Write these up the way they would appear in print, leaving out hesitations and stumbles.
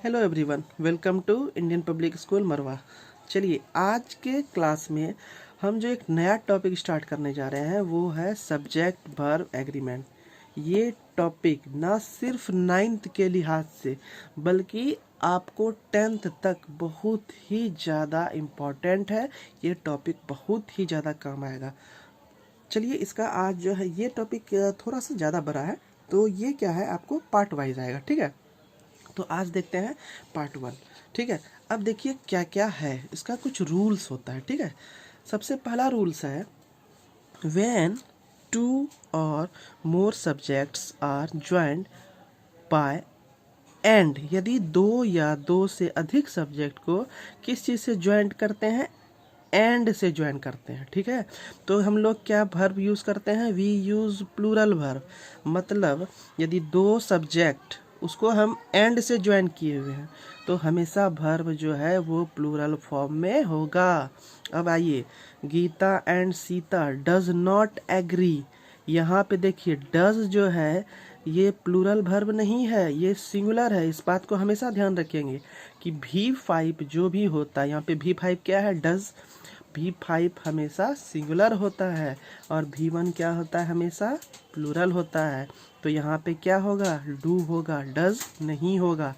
Hello everyone, welcome to Indian public school Marwa. चलिए, आज के क्लास में हम जो एक नया टॉपिक स्टार्ट करने जा रहे हैं वो है सब्जेक्ट वर्ब एग्रीमेंट। ये टॉपिक ना सिर्फ 9th के लिहाज से बल्कि आपको 10th तक बहुत ही ज़्यादा इम्पॉर्टेंट है। ये टॉपिक बहुत ही ज़्यादा काम आएगा। चलिए, इसका आज जो है ये टॉपिक थोड़ा सा ज़्यादा बड़ा है, तो ये क्या है आपको पार्ट वाइज आएगा। ठीक है, तो आज देखते हैं पार्ट 1। ठीक है, अब देखिए क्या क्या है, इसका कुछ रूल्स होता है। ठीक है, सबसे पहला रूल्स है व्हेन 2 और more subjects are joined by and. यदि 2 या 2 से अधिक सब्जेक्ट को किस चीज़ से ज्वाइंट करते हैं, एंड से ज्वाइन करते हैं। ठीक है, तो हम लोग क्या वर्ब यूज़ करते हैं, वी यूज़ प्लूरल वर्ब। मतलब यदि 2 सब्जेक्ट उसको हम एंड से ज्वाइन किए हुए हैं तो हमेशा वर्ब जो है वो प्लूरल फॉर्म में होगा। अब आइए, Geeta and Sita does not agree. यहाँ पे देखिए डज जो है ये प्लूरल वर्ब नहीं है, ये सिंगुलर है। इस बात को हमेशा ध्यान रखेंगे कि V5 जो भी होता है, यहाँ पे V5 क्या है, डज। V5 हमेशा सिंगुलर होता है और V1 क्या होता है, हमेशा प्लूरल होता है। तो यहाँ पे क्या होगा, डू होगा, डज नहीं होगा।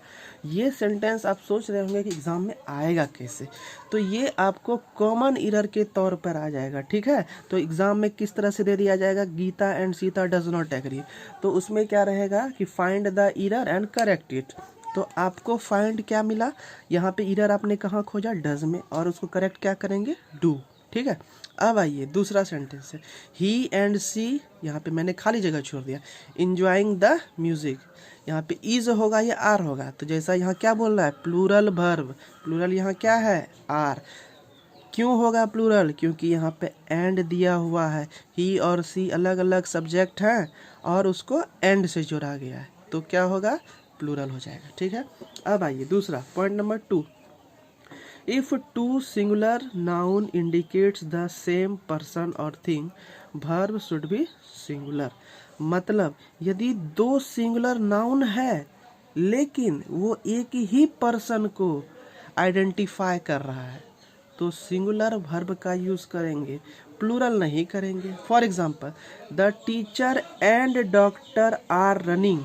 ये सेंटेंस आप सोच रहे होंगे कि एग्ज़ाम में आएगा कैसे, तो ये आपको कॉमन एरर के तौर पर आ जाएगा। ठीक है, तो एग्ज़ाम में किस तरह से दे दिया जाएगा, Geeta and Sita does not agree, तो उसमें क्या रहेगा कि find the error and correct it. तो आपको फाइंड क्या मिला, यहाँ पे एरर आपने कहाँ खोजा, डज में, और उसको करेक्ट क्या करेंगे, डू। ठीक है, अब आइए दूसरा सेंटेंस है ही एंड सी। यहाँ पे मैंने खाली जगह छोड़ दिया, इंजॉइंग द म्यूजिक। यहाँ पे इज होगा या आर होगा, तो जैसा यहाँ क्या बोल रहा है, प्लूरल वर्ब, प्लूरल यहाँ क्या है, आर। क्यों होगा प्लूरल, क्योंकि यहाँ पे एंड दिया हुआ है। ही और सी अलग अलग सब्जेक्ट हैं और उसको एंड से जोड़ा गया है, तो क्या होगा, प्लूरल हो जाएगा। ठीक है, अब आइए दूसरा point number 2। If 2 singular noun indicates the same person और thing, verb should be singular. मतलब यदि 2 सिंगुलर नाउन है लेकिन वो एक ही पर्सन को आइडेंटिफाई कर रहा है तो सिंगुलर वर्ब का यूज़ करेंगे, प्लूरल नहीं करेंगे। For example, the teacher and doctor R running.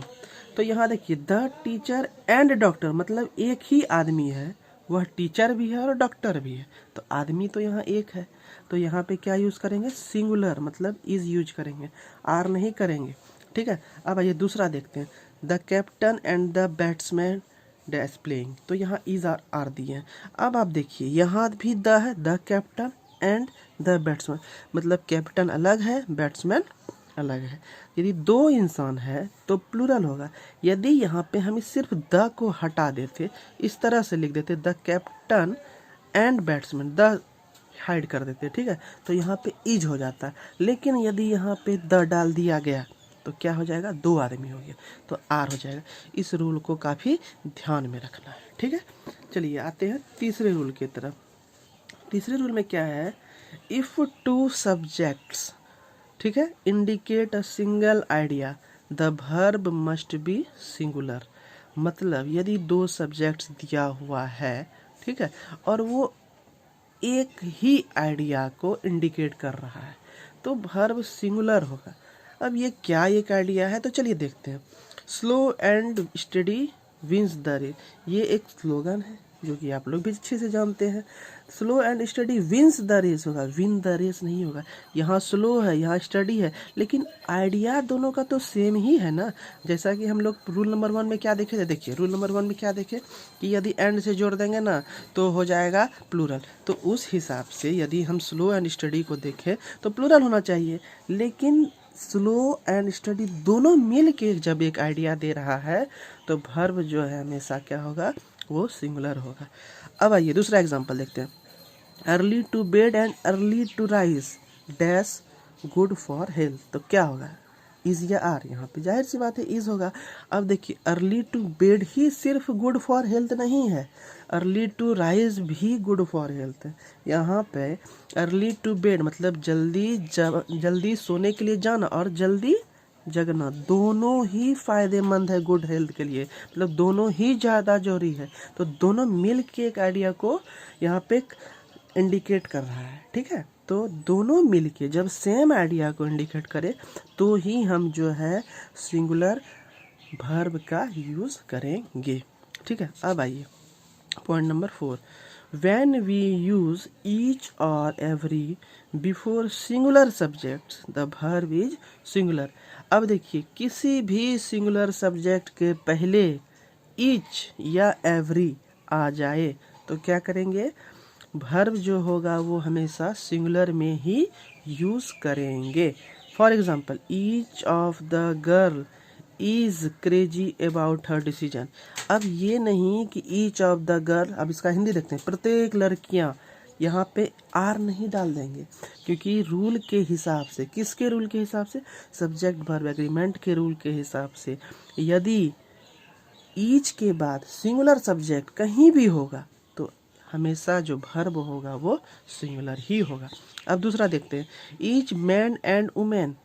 तो यहाँ देखिए द टीचर एंड डॉक्टर मतलब एक ही आदमी है, वह टीचर भी है और डॉक्टर भी है, तो आदमी तो यहाँ एक है, तो यहाँ पे क्या यूज़ करेंगे, सिंगुलर मतलब इज यूज करेंगे, आर नहीं करेंगे। ठीक है, अब आइए दूसरा देखते हैं, the captain and the batsman dash playing. तो यहाँ इज आर दिए हैं। अब आप देखिए यहाँ भी द है, the captain and the batsman, मतलब कैप्टन अलग है, बैट्समैन अलग है। यदि 2 इंसान है तो प्लूरल होगा। यदि यहाँ पे हम सिर्फ द को हटा देते, इस तरह से लिख देते, the captain and batsman, the hide कर देते, ठीक है, तो यहाँ पे इज हो जाता है। लेकिन यदि यहाँ पे द डाल दिया गया तो क्या हो जाएगा, 2 आदमी हो गया, तो आर हो जाएगा। इस रूल को काफ़ी ध्यान में रखना है। ठीक है, चलिए आते हैं तीसरे रूल की तरफ। तीसरे रूल में क्या है, इफ़ 2 सब्जेक्ट्स, ठीक है, indicate a single idea, the verb must be singular. मतलब यदि 2 सब्जेक्ट्स दिया हुआ है, ठीक है, और वो एक ही आइडिया को इंडिकेट कर रहा है तो वर्ब सिंगुलर होगा। अब ये क्या एक आइडिया है, तो चलिए देखते हैं। Slow and study wins the race, ये एक स्लोगन है जो कि आप लोग भी अच्छे से जानते हैं। Slow and study wins the race होगा, विन द रेस नहीं होगा। यहाँ स्लो है, यहाँ स्टडी है, लेकिन आइडिया दोनों का तो सेम ही है ना। जैसा कि हम लोग रूल नंबर 1 में क्या देखे थे, देखिए रूल नंबर 1 में क्या देखे कि यदि एंड से जोड़ देंगे ना तो हो जाएगा प्लूरल। तो उस हिसाब से यदि हम स्लो एंड स्टडी को देखें तो प्लूरल होना चाहिए, लेकिन स्लो एंड स्टडी दोनों मिल के जब एक आइडिया दे रहा है तो वर्ब जो है हमेशा क्या होगा, वो सिंगुलर होगा। अब आइए दूसरा एग्जांपल देखते हैं। Early to bed and early to rise dash good for health, तो क्या होगा, इज या आर। यहाँ पे जाहिर सी बात है इज होगा। अब देखिए अर्ली टू बेड ही सिर्फ गुड फॉर हेल्थ नहीं है, अर्ली टू राइज भी गुड फॉर हेल्थ है। यहाँ पे अर्ली टू बेड मतलब जल्दी सोने के लिए जाना और जल्दी जगना दोनों ही फायदेमंद है गुड हेल्थ के लिए, मतलब दोनों ही ज़्यादा जरूरी है। तो दोनों मिल के एक आइडिया को यहाँ पे इंडिकेट कर रहा है, ठीक है। तो दोनों मिल के जब सेम आइडिया को इंडिकेट करे तो ही हम जो है सिंगुलर वर्ब का यूज़ करेंगे, ठीक है। अब आइए point number 4, when we use each or every before singular subjects the verb is singular। अब देखिए किसी भी सिंगुलर सब्जेक्ट के पहले each या every आ जाए तो क्या करेंगे, वर्ब जो होगा वो हमेशा सिंगुलर में ही यूज़ करेंगे। For example each of the girl is crazy about her decision. अब ये नहीं कि ईच ऑफ द गर्ल, अब इसका हिंदी देखते हैं, प्रत्येक लड़कियां, यहाँ पे आर नहीं डाल देंगे क्योंकि रूल के हिसाब से, किसके रूल के हिसाब से, सब्जेक्ट वर्ब एग्रीमेंट के रूल के हिसाब से यदि ईच के बाद सिंगुलर सब्जेक्ट कहीं भी होगा तो हमेशा जो वर्ब होगा वो सिंगुलर ही होगा। अब दूसरा देखते हैं, ईच मैन एंड वुमेन,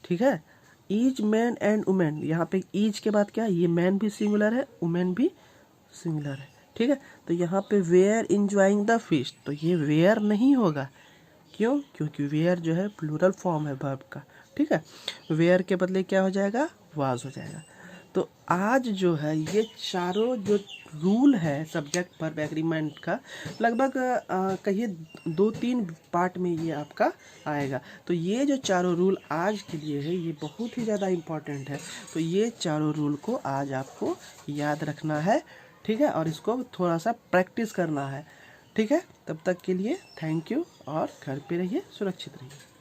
ठीक है, ईच मैन एंड वुमेन, यहाँ पे ईच के बाद क्या है, ये मैन भी सिंगुलर है, वुमेन भी सिंगुलर है, ठीक है। तो यहाँ पे वेयर इंजॉइंग द फीस्ट, तो ये वेयर नहीं होगा, क्यों, क्योंकि वेयर जो है प्लूरल फॉर्म है वर्ब का, ठीक है। वेयर के बदले क्या हो जाएगा, वाज हो जाएगा। तो आज जो है ये चारों जो रूल है सब्जेक्ट वर्ब एग्रीमेंट का, लगभग कहिए 2-3 पार्ट में ये आपका आएगा। तो ये जो चारों रूल आज के लिए है ये बहुत ही ज़्यादा इम्पॉर्टेंट है। तो ये चारों रूल को आज आपको याद रखना है, ठीक है, और इसको थोड़ा सा प्रैक्टिस करना है, ठीक है। तब तक के लिए थैंक यू और घर पे रहिए, सुरक्षित रहिए।